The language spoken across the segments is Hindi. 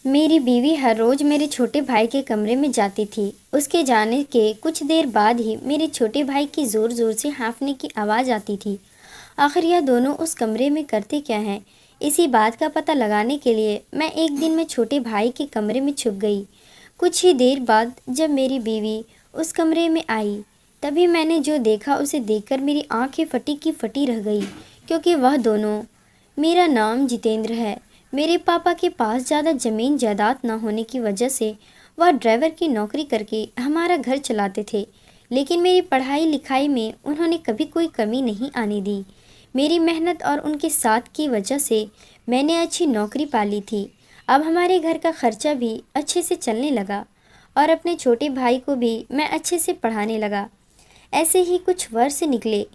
मेरी बीवी हर रोज़ मेरे छोटे भाई के कमरे में जाती थी। उसके जाने के कुछ देर बाद ही मेरे छोटे भाई की ज़ोर-ज़ोर से हाँफने की आवाज़ आती थी। आखिर यह दोनों उस कमरे में करते क्या हैं? इसी बात का पता लगाने के लिए मैं एक दिन में छोटे भाई के कमरे में छुप गई। कुछ ही देर बाद जब मेरी बीवी उस कमरे में आई, तभी मैंने जो देखा उसे देखकर मेरी आंखें फटी की फटी रह गई, क्योंकि वह दोनों मेरा नाम जितेंद्र है। मेरे पापा के पास ज़्यादा ज़मीन जायदाद न होने की वजह से वह ड्राइवर की नौकरी करके हमारा घर चलाते थे, लेकिन मेरी पढ़ाई लिखाई में उन्होंने कभी कोई कमी नहीं आने दी। मेरी मेहनत और उनके साथ की वजह से मैंने अच्छी नौकरी पा ली थी। अब हमारे घर का खर्चा भी अच्छे से चलने लगा और अपने छोटे भाई को भी मैं अच्छे से पढ़ाने लगा। ऐसे ही कुछ वर्ष निकले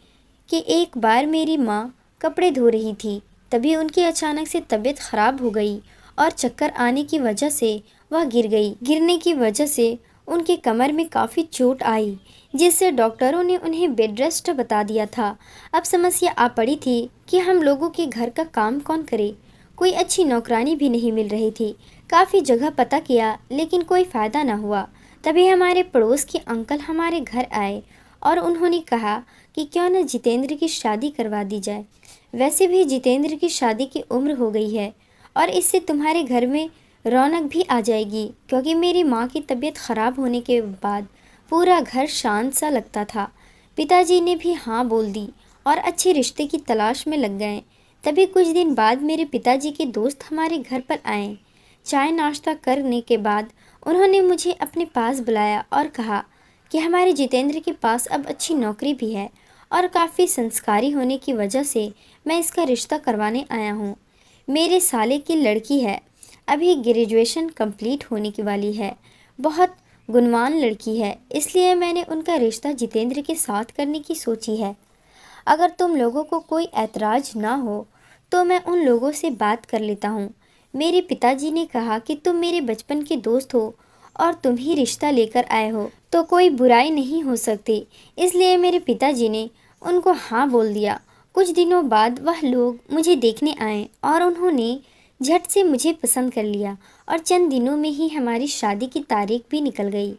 कि एक बार मेरी माँ कपड़े धो रही थी, तभी उनकी अचानक से तबीयत खराब हो गई और चक्कर आने की वजह से वह गिर गई। गिरने की वजह से उनके कमर में काफ़ी चोट आई, जिससे डॉक्टरों ने उन्हें बेड रेस्ट बता दिया था। अब समस्या आ पड़ी थी कि हम लोगों के घर का काम कौन करे। कोई अच्छी नौकरानी भी नहीं मिल रही थी। काफ़ी जगह पता किया, लेकिन कोई फ़ायदा न हुआ। तभी हमारे पड़ोस के अंकल हमारे घर आए और उन्होंने कहा कि क्यों न जितेंद्र की शादी करवा दी जाए। वैसे भी जितेंद्र की शादी की उम्र हो गई है और इससे तुम्हारे घर में रौनक भी आ जाएगी, क्योंकि मेरी माँ की तबीयत खराब होने के बाद पूरा घर शांत सा लगता था। पिताजी ने भी हाँ बोल दी और अच्छे रिश्ते की तलाश में लग गए। तभी कुछ दिन बाद मेरे पिताजी के दोस्त हमारे घर पर आए। चाय नाश्ता करने के बाद उन्होंने मुझे अपने पास बुलाया और कहा कि हमारे जितेंद्र के पास अब अच्छी नौकरी भी है और काफ़ी संस्कारी होने की वजह से मैं इसका रिश्ता करवाने आया हूँ। मेरे साले की लड़की है, अभी ग्रेजुएशन कंप्लीट होने की वाली है, बहुत गुणवान लड़की है, इसलिए मैंने उनका रिश्ता जितेंद्र के साथ करने की सोची है। अगर तुम लोगों को कोई ऐतराज ना हो तो मैं उन लोगों से बात कर लेता हूँ। मेरे पिताजी ने कहा कि तुम मेरे बचपन के दोस्त हो और तुम ही रिश्ता लेकर आए हो, तो कोई बुराई नहीं हो सकती। इसलिए मेरे पिताजी ने उनको हाँ बोल दिया। कुछ दिनों बाद वह लोग मुझे देखने आए और उन्होंने झट से मुझे पसंद कर लिया और चंद दिनों में ही हमारी शादी की तारीख भी निकल गई।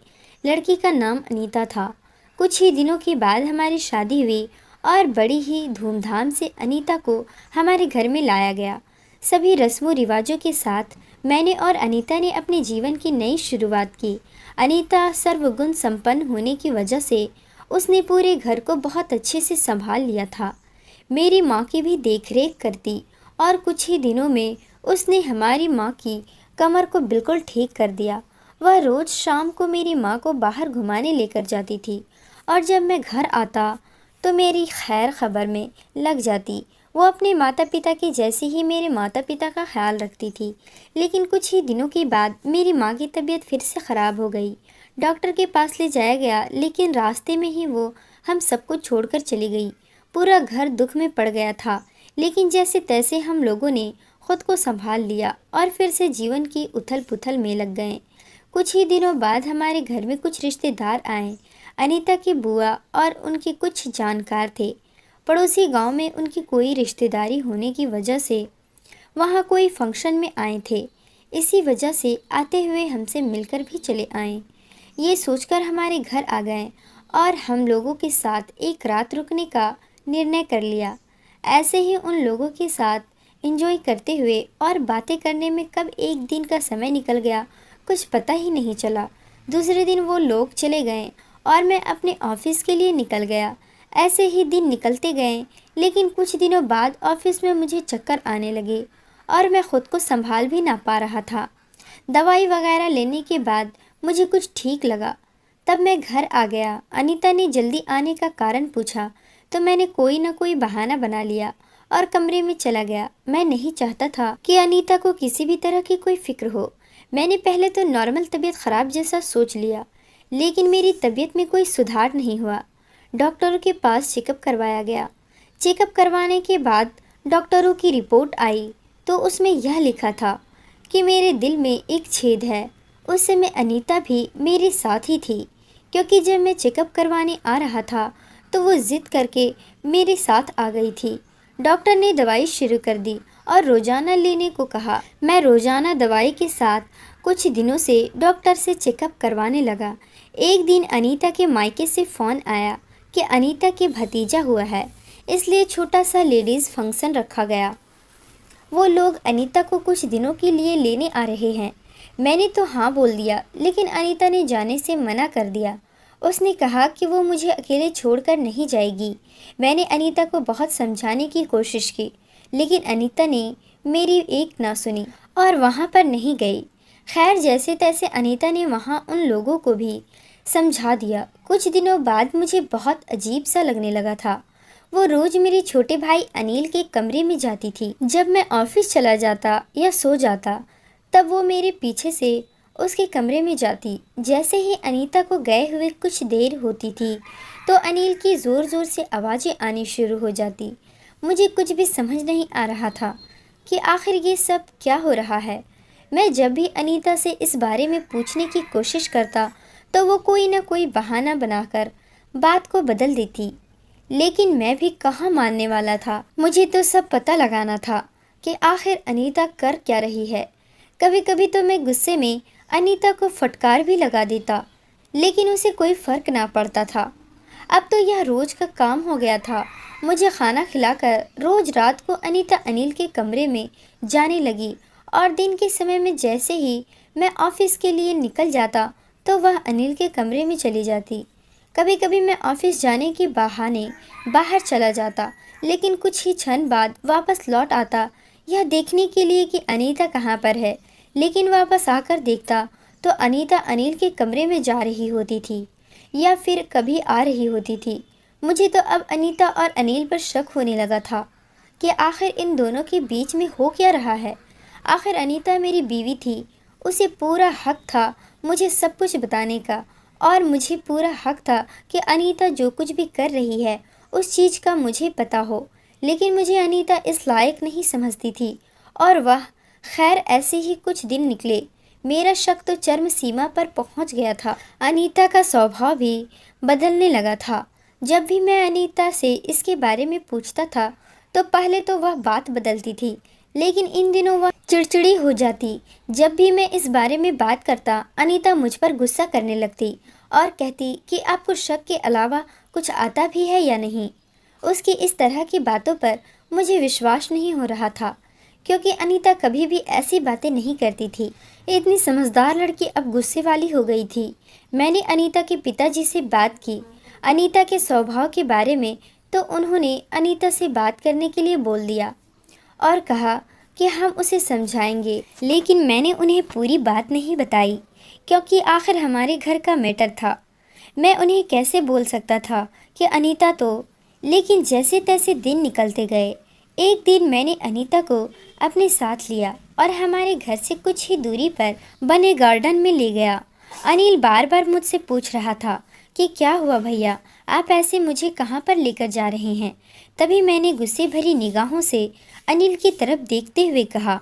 लड़की का नाम अनीता था। कुछ ही दिनों के बाद हमारी शादी हुई और बड़ी ही धूमधाम से अनीता को हमारे घर में लाया गया। सभी रस्मों रिवाजों के साथ मैंने और अनीता ने अपने जीवन की नई शुरुआत की। अनीता सर्वगुण संपन्न होने की वजह से उसने पूरे घर को बहुत अच्छे से संभाल लिया था। मेरी माँ की भी देखरेख करती और कुछ ही दिनों में उसने हमारी माँ की कमर को बिल्कुल ठीक कर दिया। वह रोज़ शाम को मेरी माँ को बाहर घुमाने लेकर जाती थी और जब मैं घर आता तो मेरी खैर खबर में लग जाती। वो अपने माता पिता के जैसे ही मेरे माता पिता का ख्याल रखती थी। लेकिन कुछ ही दिनों के बाद मेरी माँ की तबीयत फिर से ख़राब हो गई। डॉक्टर के पास ले जाया गया, लेकिन रास्ते में ही वो हम सबको छोड़कर चली गई। पूरा घर दुख में पड़ गया था, लेकिन जैसे तैसे हम लोगों ने खुद को संभाल लिया और फिर से जीवन की उथल पुथल में लग गए। कुछ ही दिनों बाद हमारे घर में कुछ रिश्तेदार आए। अनीता की बुआ और उनके कुछ जानकार थे। पड़ोसी गांव में उनकी कोई रिश्तेदारी होने की वजह से वहाँ कोई फंक्शन में आए थे। इसी वजह से आते हुए हमसे मिलकर भी चले आए। ये सोचकर हमारे घर आ गए और हम लोगों के साथ एक रात रुकने का निर्णय कर लिया। ऐसे ही उन लोगों के साथ एंजॉय करते हुए और बातें करने में कब एक दिन का समय निकल गया कुछ पता ही नहीं चला। दूसरे दिन वो लोग चले गए और मैं अपने ऑफिस के लिए निकल गया। ऐसे ही दिन निकलते गए, लेकिन कुछ दिनों बाद ऑफिस में मुझे चक्कर आने लगे और मैं खुद को संभाल भी ना पा रहा था। दवाई वगैरह लेने के बाद मुझे कुछ ठीक लगा, तब मैं घर आ गया। अनीता ने जल्दी आने का कारण पूछा तो मैंने कोई ना कोई बहाना बना लिया और कमरे में चला गया। मैं नहीं चाहता था कि अनीता को किसी भी तरह की कोई फिक्र हो। मैंने पहले तो नॉर्मल तबीयत ख़राब जैसा सोच लिया, लेकिन मेरी तबीयत में कोई सुधार नहीं हुआ। डॉक्टरों के पास चेकअप करवाया गया। चेकअप करवाने के बाद डॉक्टरों की रिपोर्ट आई तो उसमें यह लिखा था कि मेरे दिल में एक छेद है। उस समय अनीता भी मेरे साथ ही थी, क्योंकि जब मैं चेकअप करवाने आ रहा था तो वो ज़िद करके मेरे साथ आ गई थी। डॉक्टर ने दवाई शुरू कर दी और रोज़ाना लेने को कहा। मैं रोज़ाना दवाई के साथ कुछ दिनों से डॉक्टर से चेकअप करवाने लगा। एक दिन अनीता के मायके से फ़ोन आया कि अनीता के भतीजा हुआ है, इसलिए छोटा सा लेडीज़ फंक्शन रखा गया। वो लोग अनीता को कुछ दिनों के लिए लेने आ रहे हैं। मैंने तो हाँ बोल दिया, लेकिन अनीता ने जाने से मना कर दिया। उसने कहा कि वो मुझे अकेले छोड़कर नहीं जाएगी। मैंने अनीता को बहुत समझाने की कोशिश की, लेकिन अनीता ने मेरी एक ना सुनी और वहाँ पर नहीं गई। खैर, जैसे तैसे अनीता ने वहाँ उन लोगों को भी समझा दिया। कुछ दिनों बाद मुझे बहुत अजीब सा लगने लगा था। वो रोज़ मेरे छोटे भाई अनिल के कमरे में जाती थी। जब मैं ऑफिस चला जाता या सो जाता, तब वो मेरे पीछे से उसके कमरे में जाती। जैसे ही अनीता को गए हुए कुछ देर होती थी, तो अनिल की ज़ोर ज़ोर से आवाज़ें आनी शुरू हो जाती। मुझे कुछ भी समझ नहीं आ रहा था कि आखिर ये सब क्या हो रहा है। मैं जब भी अनीता से इस बारे में पूछने की कोशिश करता, तो वो कोई ना कोई बहाना बनाकर बात को बदल देती, लेकिन मैं भी कहाँ मानने वाला था। मुझे तो सब पता लगाना था कि आखिर अनीता कर क्या रही है। कभी कभी तो मैं गुस्से में अनीता को फटकार भी लगा देता, लेकिन उसे कोई फ़र्क ना पड़ता था। अब तो यह रोज़ का काम हो गया था। मुझे खाना खिलाकर रोज़ रात को अनीता अनिल के कमरे में जाने लगी, और दिन के समय में जैसे ही मैं ऑफिस के लिए निकल जाता, तो वह अनिल के कमरे में चली जाती। कभी कभी मैं ऑफिस जाने के बहाने बाहर चला जाता, लेकिन कुछ ही क्षण बाद वापस लौट आता, यह देखने के लिए कि अनीता कहाँ पर है। लेकिन वापस आकर देखता तो अनीता अनिल के कमरे में जा रही होती थी, या फिर कभी आ रही होती थी। मुझे तो अब अनीता और अनिल पर शक होने लगा था कि आखिर इन दोनों के बीच में हो क्या रहा है। आखिर अनीता मेरी बीवी थी, उसे पूरा हक था मुझे सब कुछ बताने का, और मुझे पूरा हक था कि अनीता जो कुछ भी कर रही है उस चीज़ का मुझे पता हो। लेकिन मुझे अनीता इस लायक नहीं समझती थी, और वह खैर ऐसे ही कुछ दिन निकले। मेरा शक तो चरम सीमा पर पहुंच गया था। अनीता का स्वभाव भी बदलने लगा था। जब भी मैं अनीता से इसके बारे में पूछता था, तो पहले तो वह बात बदलती थी, लेकिन इन दिनों वह चिड़चिड़ी हो जाती। जब भी मैं इस बारे में बात करता, अनीता मुझ पर गुस्सा करने लगती और कहती कि आपको शक के अलावा कुछ आता भी है या नहीं। उसकी इस तरह की बातों पर मुझे विश्वास नहीं हो रहा था, क्योंकि अनीता कभी भी ऐसी बातें नहीं करती थी। इतनी समझदार लड़की अब गुस्से वाली हो गई थी। मैंने अनीता के पिताजी से बात की अनीता के स्वभाव के बारे में, तो उन्होंने अनीता से बात करने के लिए बोल दिया और कहा कि हम उसे समझाएंगे। लेकिन मैंने उन्हें पूरी बात नहीं बताई, क्योंकि आखिर हमारे घर का मैटर था। मैं उन्हें कैसे बोल सकता था कि अनीता तो। लेकिन जैसे तैसे दिन निकलते गए। एक दिन मैंने अनीता को अपने साथ लिया और हमारे घर से कुछ ही दूरी पर बने गार्डन में ले गया। अनिल बार बार मुझसे पूछ रहा था कि क्या हुआ भैया, आप ऐसे मुझे कहाँ पर लेकर जा रहे हैं। तभी मैंने गुस्से भरी निगाहों से अनिल की तरफ देखते हुए कहा,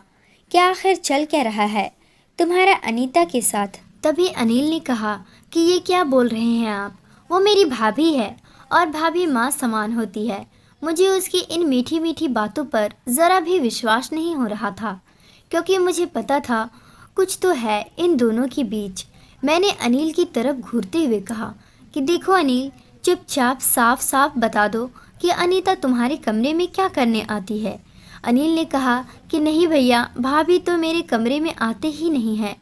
क्या आखिर चल क्या रहा है तुम्हारा अनीता के साथ। तभी अनिल ने कहा कि ये क्या बोल रहे हैं आप, वो मेरी भाभी है और भाभी माँ समान होती है। मुझे उसकी इन मीठी मीठी बातों पर ज़रा भी विश्वास नहीं हो रहा था, क्योंकि मुझे पता था कुछ तो है इन दोनों के बीच। मैंने अनिल की तरफ घूरते हुए कहा कि देखो अनिल, चुपचाप साफ साफ बता दो कि अनीता तुम्हारे कमरे में क्या करने आती है। अनिल ने कहा कि नहीं भैया, भाभी तो मेरे कमरे में आते ही नहीं है।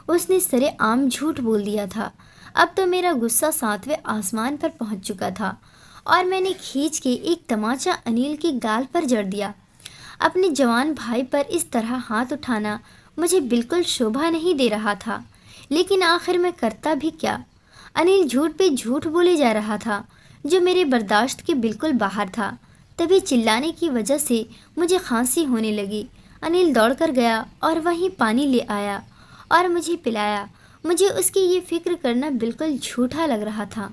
उसने सरेआम झूठ बोल दिया था। अब तो मेरा गुस्सा 7वें आसमान पर पहुंच चुका था और मैंने खींच के एक तमाचा अनिल की गाल पर जड़ दिया। अपने जवान भाई पर इस तरह हाथ उठाना मुझे बिल्कुल शोभा नहीं दे रहा था, लेकिन आखिर मैं करता भी क्या। अनिल झूठ पे झूठ बोले जा रहा था, जो मेरे बर्दाश्त के बिल्कुल बाहर था। तभी चिल्लाने की वजह से मुझे खांसी होने लगी। अनिल दौड़कर गया और वहीं पानी ले आया और मुझे पिलाया। मुझे उसकी ये फिक्र करना बिल्कुल झूठा लग रहा था,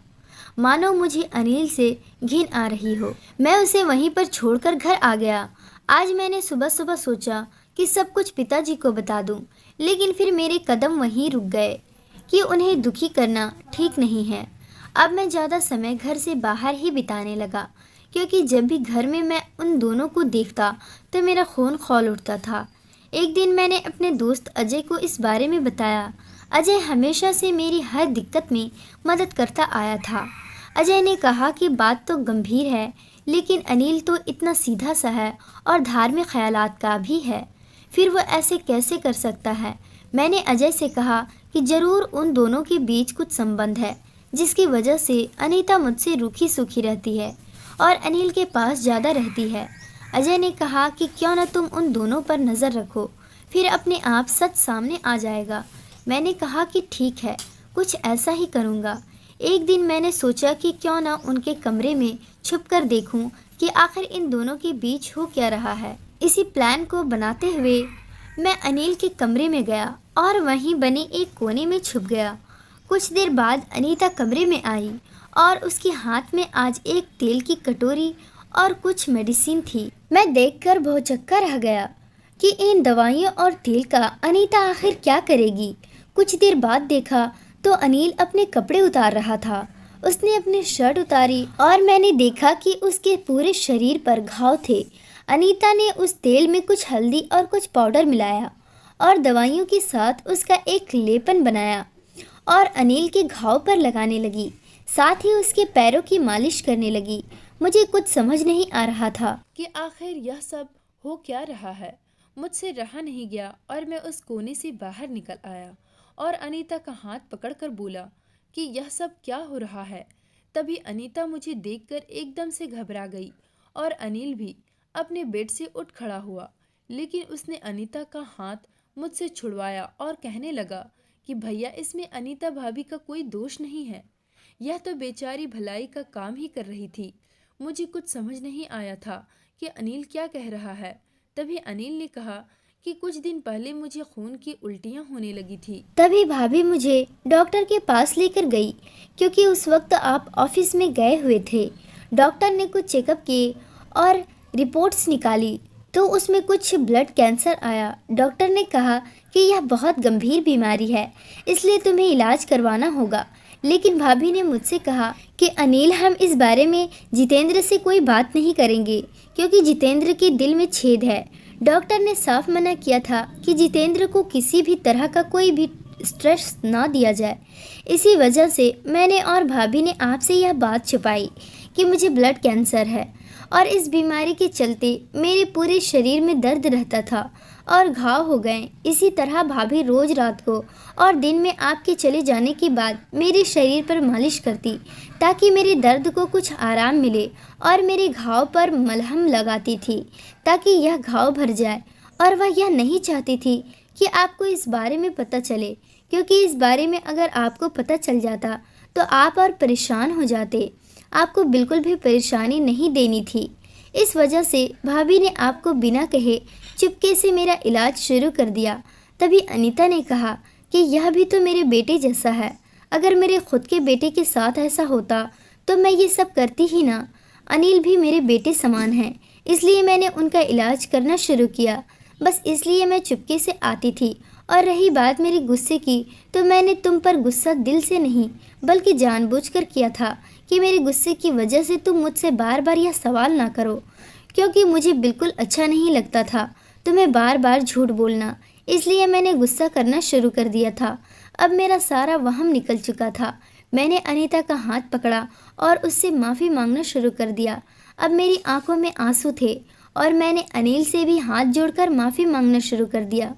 मानो मुझे अनिल से घिन आ रही हो। मैं उसे वहीं पर छोड़कर घर आ गया। आज मैंने सुबह सुबह सोचा कि सब कुछ पिताजी को बता दूं, लेकिन फिर मेरे कदम वहीं रुक गए कि उन्हें दुखी करना ठीक नहीं है। अब मैं ज़्यादा समय घर से बाहर ही बिताने लगा, क्योंकि जब भी घर में मैं उन दोनों को देखता तो मेरा खून खौल उठता था। एक दिन मैंने अपने दोस्त अजय को इस बारे में बताया। अजय हमेशा से मेरी हर दिक्कत में मदद करता आया था। अजय ने कहा कि बात तो गंभीर है, लेकिन अनिल तो इतना सीधा सा है और धार्मिक ख्यालात का भी है, फिर वो ऐसे कैसे कर सकता है। मैंने अजय से कहा कि ज़रूर उन दोनों के बीच कुछ संबंध है, जिसकी वजह से अनीता मुझसे रूखी सूखी रहती है और अनिल के पास ज़्यादा रहती है। अजय ने कहा कि क्यों न तुम उन दोनों पर नज़र रखो, फिर अपने आप सच सामने आ जाएगा। मैंने कहा कि ठीक है, कुछ ऐसा ही करूँगा। एक दिन मैंने सोचा कि क्यों न उनके कमरे में छुपकर देखूं कि आखिर इन दोनों के बीच हो क्या रहा है। इसी प्लान को बनाते हुए मैं अनिल के कमरे में गया और वहीं बने एक कोने में छुप गया। कुछ देर बाद अनीता कमरे में आई और उसके हाथ में आज एक तेल की कटोरी और कुछ मेडिसिन थी। मैं देखकर भौचक्का रह गया कि इन दवाइयों और तेल का अनीता आखिर क्या करेगी। कुछ देर बाद देखा तो अनिल अपने कपड़े उतार रहा था। उसने अपनी शर्ट उतारी और मैंने देखा कि उसके पूरे शरीर पर घाव थे। अनीता ने उस तेल में कुछ हल्दी और कुछ पाउडर मिलाया और दवाइयों के साथ उसका एक लेपन बनाया और अनिल के घाव पर लगाने लगी। साथ ही उसके पैरों की मालिश करने लगी। मुझे कुछ समझ नहीं आ रहा था कि आखिर यह सब हो क्या रहा है। मुझसे रहा नहीं गया और मैं उस कोने से बाहर निकल आया और अनीता का हाथ पकड़कर बोला कि यह सब क्या हो रहा है। तभी अनीता मुझे देखकर एकदम से घबरा गई और अनिल भी अपने बेड से उठ खड़ा हुआ, लेकिन उसने अनीता का हाथ मुझसे छुड़वाया और कहने लगा कि भैया, इसमें अनीता भाभी का कोई दोष नहीं है, यह तो बेचारी भलाई का काम ही कर रही थी। मुझे कुछ समझ नहीं आया था कि अनिल क्या कह रहा है। तभी अनिल ने कहा कि कुछ दिन पहले मुझे खून की उल्टियां होने लगी थी। तभी भाभी मुझे डॉक्टर के पास लेकर गई, क्योंकि उस वक्त आप ऑफिस में गए हुए थे। डॉक्टर ने कुछ चेकअप किए और रिपोर्ट्स निकाली तो उसमें कुछ ब्लड कैंसर आया। डॉक्टर ने कहा कि यह बहुत गंभीर बीमारी है, इसलिए तुम्हें इलाज करवाना होगा। लेकिन भाभी ने मुझसे कहा कि अनिल, हम इस बारे में जितेंद्र से कोई बात नहीं करेंगे, क्योंकि जितेंद्र के दिल में छेद है। डॉक्टर ने साफ मना किया था कि जितेंद्र को किसी भी तरह का कोई भी स्ट्रेस ना दिया जाए। इसी वजह से मैंने और भाभी ने आपसे यह बात छुपाई कि मुझे ब्लड कैंसर है और इस बीमारी के चलते मेरे पूरे शरीर में दर्द रहता था और घाव हो गए। इसी तरह भाभी रोज़ रात को और दिन में आपके चले जाने के बाद मेरे शरीर पर मालिश करती, ताकि मेरे दर्द को कुछ आराम मिले, और मेरे घाव पर मलहम लगाती थी ताकि यह घाव भर जाए। और वह यह नहीं चाहती थी कि आपको इस बारे में पता चले, क्योंकि इस बारे में अगर आपको पता चल जाता तो आप और परेशान हो जाते। आपको बिल्कुल भी परेशानी नहीं देनी थी। इस वजह से भाभी ने आपको बिना कहे चुपके से मेरा इलाज शुरू कर दिया। तभी अनीता ने कहा कि यह भी तो मेरे बेटे जैसा है। अगर मेरे खुद के बेटे के साथ ऐसा होता तो मैं ये सब करती ही ना। अनिल भी मेरे बेटे समान हैं, इसलिए मैंने उनका इलाज करना शुरू किया। बस इसलिए मैं चुपके से आती थी। और रही बात मेरे गुस्से की, तो मैंने तुम पर गुस्सा दिल से नहीं बल्कि जानबूझकर किया था कि मेरे गुस्से की वजह से तुम मुझसे बार बार यह सवाल ना करो, क्योंकि मुझे बिल्कुल अच्छा नहीं लगता था तुम्हें बार बार झूठ बोलना। इसलिए मैंने गुस्सा करना शुरू कर दिया था। अब मेरा सारा वहम निकल चुका था। मैंने अनीता का हाथ पकड़ा और उससे माफ़ी मांगना शुरू कर दिया। अब मेरी आंखों में आंसू थे और मैंने अनिल से भी हाथ जोड़कर माफ़ी मांगना शुरू कर दिया।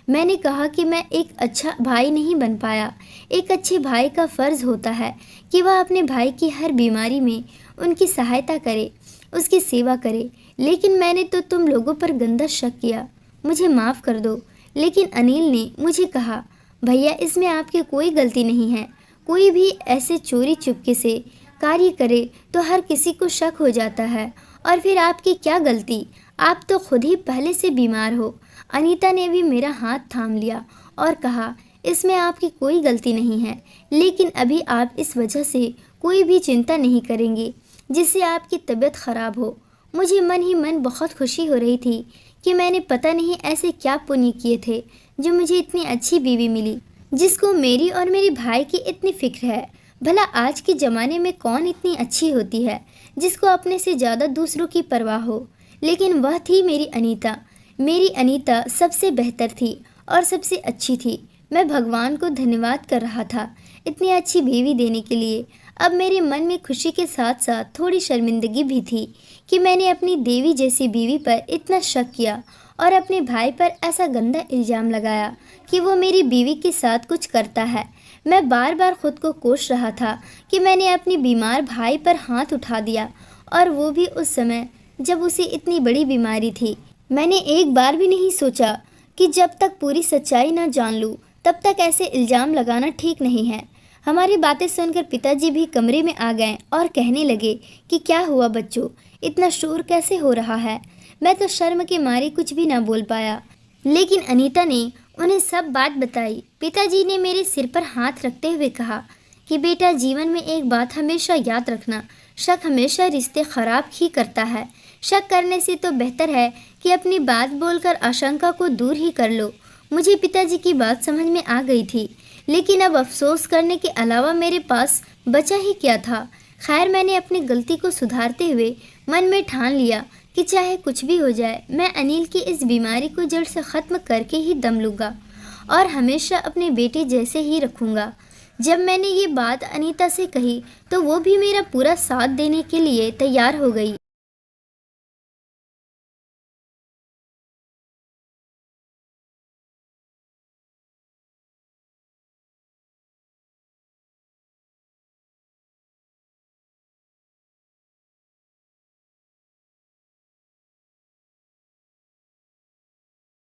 मैंने कहा कि मैं एक अच्छा भाई नहीं बन पाया। एक अच्छे भाई का फ़र्ज़ होता है कि वह अपने भाई की हर बीमारी में उनकी सहायता करे, उसकी सेवा करे। लेकिन मैंने तो तुम लोगों पर गंदा शक किया, मुझे माफ़ कर दो। लेकिन अनिल ने मुझे कहा, भैया, इसमें आपकी कोई गलती नहीं है। कोई भी ऐसे चोरी चुपके से कार्य करे तो हर किसी को शक हो जाता है, और फिर आपकी क्या गलती? आप तो खुद ही पहले से बीमार हो। अनीता ने भी मेरा हाथ थाम लिया और कहा, इसमें आपकी कोई गलती नहीं है, लेकिन अभी आप इस वजह से कोई भी चिंता नहीं करेंगे जिससे आपकी तबीयत ख़राब हो। मुझे मन ही मन बहुत खुशी हो रही थी कि मैंने पता नहीं ऐसे क्या पुण्य किए थे जो मुझे इतनी अच्छी बीवी मिली, जिसको मेरी और मेरे भाई की इतनी फिक्र है। भला आज के ज़माने में कौन इतनी अच्छी होती है जिसको अपने से ज़्यादा दूसरों की परवाह हो। लेकिन वह थी मेरी अनीता। मेरी अनीता सबसे बेहतर थी और सबसे अच्छी थी। मैं भगवान को धन्यवाद कर रहा था इतनी अच्छी बीवी देने के लिए। अब मेरे मन में खुशी के साथ साथ थोड़ी शर्मिंदगी भी थी कि मैंने अपनी देवी जैसी बीवी पर इतना शक किया और अपने भाई पर ऐसा गंदा इल्ज़ाम लगाया कि वो मेरी बीवी के साथ कुछ करता है। मैं बार बार खुद को कोस रहा था कि मैंने अपने बीमार भाई पर हाथ उठा दिया, और वो भी उस समय जब उसे इतनी बड़ी बीमारी थी। मैंने एक बार भी नहीं सोचा कि जब तक पूरी सच्चाई न जान लूँ तब तक ऐसे इल्ज़ाम लगाना ठीक नहीं है। हमारी बातें सुनकर पिताजी भी कमरे में आ गए और कहने लगे कि क्या हुआ बच्चों, इतना शोर कैसे हो रहा है। मैं तो शर्म के मारे कुछ भी ना बोल पाया, लेकिन अनीता ने उन्हें सब बात बताई। पिताजी ने मेरे सिर पर हाथ रखते हुए कहा कि बेटा, जीवन में एक बात हमेशा याद रखना, शक हमेशा रिश्ते खराब ही करता है। शक करने से तो बेहतर है कि अपनी बात बोलकर आशंका को दूर ही कर लो। मुझे पिताजी की बात समझ में आ गई थी, लेकिन अब अफसोस करने के अलावा मेरे पास बचा ही क्या था। खैर, मैंने अपनी गलती को सुधारते हुए मन में ठान लिया कि चाहे कुछ भी हो जाए, मैं अनिल की इस बीमारी को जड़ से ख़त्म करके ही दम लूँगा और हमेशा अपने बेटे जैसे ही रखूँगा। जब मैंने ये बात अनीता से कही तो वो भी मेरा पूरा साथ देने के लिए तैयार हो गई।